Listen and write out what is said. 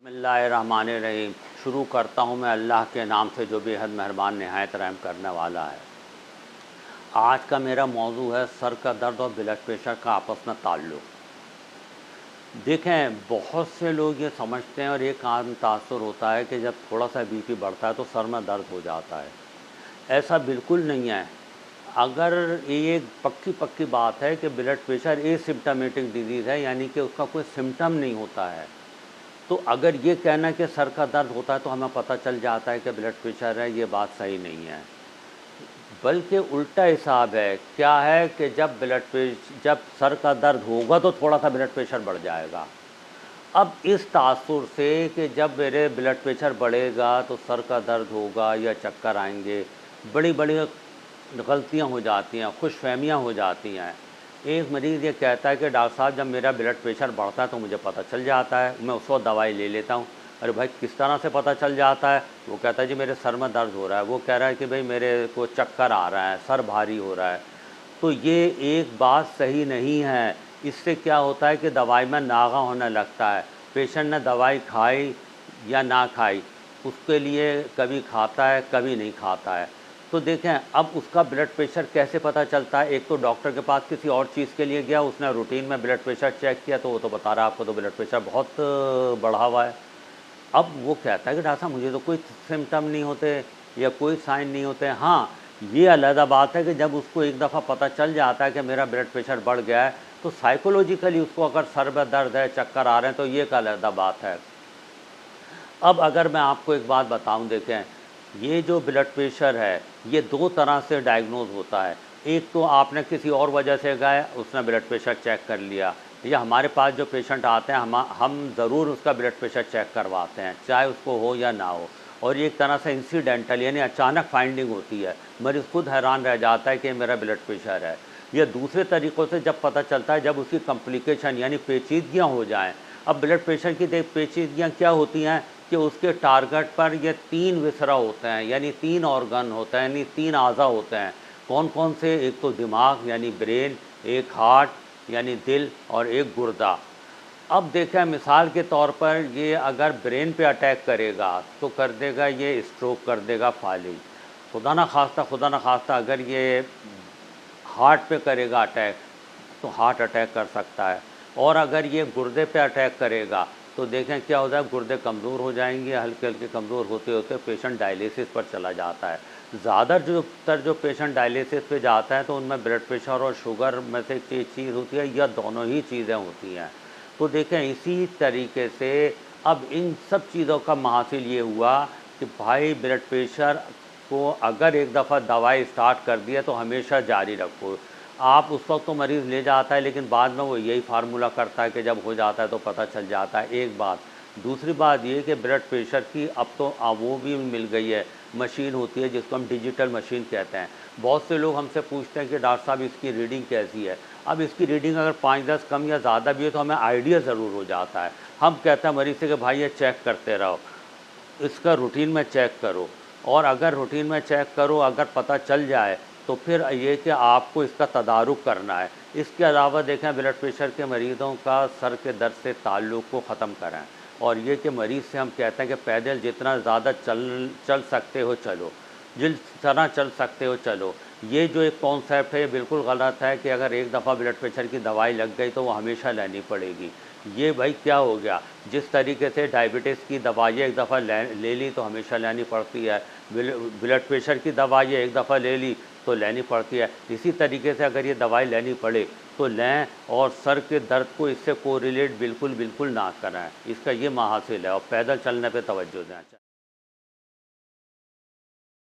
बिस्मिल्लाहिर्रहमानिर्रहीम। शुरू करता हूँ मैं अल्लाह के नाम से जो बेहद मेहरबान नहायत रहम करने वाला है। आज का मेरा मौजू है सर का दर्द और ब्लड प्रेशर का आपस में ताल्लुक़। देखें, बहुत से लोग ये समझते हैं और एक आम तासुर होता है कि जब थोड़ा सा बीपी बढ़ता है तो सर में दर्द हो जाता है। ऐसा बिल्कुल नहीं है। अगर ये एक पक्की बात है कि ब्लड प्रेशर एसिम्प्टोमेटिक डिजीज़ है, यानी कि उसका कोई सिम्टम नहीं होता है। तो अगर ये कहना कि सर का दर्द होता है तो हमें पता चल जाता है कि ब्लड प्रेशर है, ये बात सही नहीं है। बल्कि उल्टा हिसाब है। क्या है कि जब सर का दर्द होगा तो थोड़ा सा ब्लड प्रेशर बढ़ जाएगा। अब इस तासुर से कि जब मेरे ब्लड प्रेशर बढ़ेगा तो सर का दर्द होगा या चक्कर आएंगे, बड़ी बड़ी गलतियां हो जाती हैं, खुशफहमियां हो जाती हैं। एक मरीज़ ये कहता है कि डॉक्टर साहब जब मेरा ब्लड प्रेशर बढ़ता है तो मुझे पता चल जाता है, मैं उस वक्त दवाई ले लेता हूँ। अरे भाई, किस तरह से पता चल जाता है? वो कहता है जी मेरे सर में दर्द हो रहा है। वो कह रहा है कि भाई मेरे को चक्कर आ रहा है, सर भारी हो रहा है। तो ये एक बात सही नहीं है। इससे क्या होता है कि दवाई में नागा होने लगता है। पेशेंट ने दवाई खाई या ना खाई, उसके लिए कभी खाता है कभी नहीं खाता है। तो देखें, अब उसका ब्लड प्रेशर कैसे पता चलता है? एक तो डॉक्टर के पास किसी और चीज़ के लिए गया, उसने रूटीन में ब्लड प्रेशर चेक किया तो वो तो बता रहा है आपको तो ब्लड प्रेशर बहुत बढ़ा हुआ है। अब वो कहता है कि डॉक्टर साहब मुझे तो कोई सिम्टम नहीं होते या कोई साइन नहीं होते। हाँ, ये अलग बात है कि जब उसको एक दफ़ा पता चल जाता है कि मेरा ब्लड प्रेशर बढ़ गया है तो साइकोलॉजिकली उसको अगर सर में दर्द है, चक्कर आ रहे हैं, तो ये एक अलग बात है। अब अगर मैं आपको एक बात बताऊं, देखें, ये जो ब्लड प्रेशर है ये दो तरह से डायग्नोज होता है। एक तो आपने किसी और वजह से गए, उसने ब्लड प्रेशर चेक कर लिया, या हमारे पास जो पेशेंट आते हैं हम ज़रूर उसका ब्लड प्रेशर चेक करवाते हैं, चाहे उसको हो या ना हो। और ये एक तरह से इंसिडेंटल यानी अचानक फाइंडिंग होती है, मरीज़ खुद हैरान रह जाता है कि मेरा ब्लड प्रेशर है। यह दूसरे तरीक़ों से जब पता चलता है जब उसकी कॉम्प्लिकेशन यानी पेचीदगियाँ हो जाएँ। अब ब्लड प्रेशर की पेचीदगियाँ क्या होती हैं कि उसके टारगेट पर ये 3 विसरा होते हैं, यानी 3 ऑर्गन होते हैं, यानी 3 आज़ा होते हैं। कौन कौन से? एक तो दिमाग यानी ब्रेन, एक हार्ट यानी दिल, और एक गुर्दा। अब देखें, मिसाल के तौर पर ये अगर ब्रेन पे अटैक करेगा तो कर देगा, ये स्ट्रोक कर देगा, फालिज। खुदा ना खास्ता अगर ये हार्ट पे करेगा अटैक तो हार्ट अटैक कर सकता है। और अगर ये गुर्दे पे अटैक करेगा तो देखें क्या होता है, गुर्दे कमज़ोर हो जाएंगे, हल्के हल्के कमज़ोर होते होते पेशेंट डायलिसिस पर चला जाता है। ज़्यादातर जो पेशेंट डायलिसिस पे जाता है तो उनमें ब्लड प्रेशर और शुगर में से एक चीज़ होती है या दोनों ही चीज़ें होती हैं। तो देखें, इसी तरीके से अब इन सब चीज़ों का महासिल ये हुआ कि भाई ब्लड प्रेशर को अगर एक दफ़ा दवाई स्टार्ट कर दिया तो हमेशा जारी रखो। आप उस वक्त तो मरीज़ ले जाता है, लेकिन बाद में वो यही फार्मूला करता है कि जब हो जाता है तो पता चल जाता है। एक बात। दूसरी बात ये कि ब्लड प्रेशर की अब तो वो भी मिल गई है, मशीन होती है जिसको हम डिजिटल मशीन कहते हैं। बहुत से लोग हमसे पूछते हैं कि डॉक्टर साहब इसकी रीडिंग कैसी है। अब इसकी रीडिंग अगर 5-10 कम या ज़्यादा भी है तो हमें आइडिया ज़रूर हो जाता है। हम कहते हैं मरीज़ से कि भाई ये चेक करते रहो, इसका रूटीन में चेक करो, और अगर रूटीन में चेक करो, अगर पता चल जाए तो फिर ये कि आपको इसका तदारुक करना है। इसके अलावा देखें, ब्लड प्रेशर के मरीज़ों का सर के दर्द से ताल्लुक़ को ख़त्म करें। और ये कि मरीज़ से हम कहते हैं कि पैदल जितना ज़्यादा चल सकते हो चलो, जिस तरह चल सकते हो चलो। ये जो एक कॉन्सेप्ट है ये बिल्कुल गलत है कि अगर एक दफ़ा ब्लड प्रेशर की दवाई लग गई तो वो हमेशा लेनी पड़ेगी। ये भाई क्या हो गया? जिस तरीके से डायबिटीज़ की दवाइयाँ एक दफ़ा ले ली तो हमेशा लेनी पड़ती है, ब्लड प्रेशर की दवाइयाँ एक दफ़ा ले ली तो लेनी पड़ती है। इसी तरीके से अगर ये दवाई लेनी पड़े तो लें, और सर के दर्द को इससे कोरिलेट बिल्कुल ना करें। इसका ये महासिल है, और पैदल चलने पे तवज्जो दें।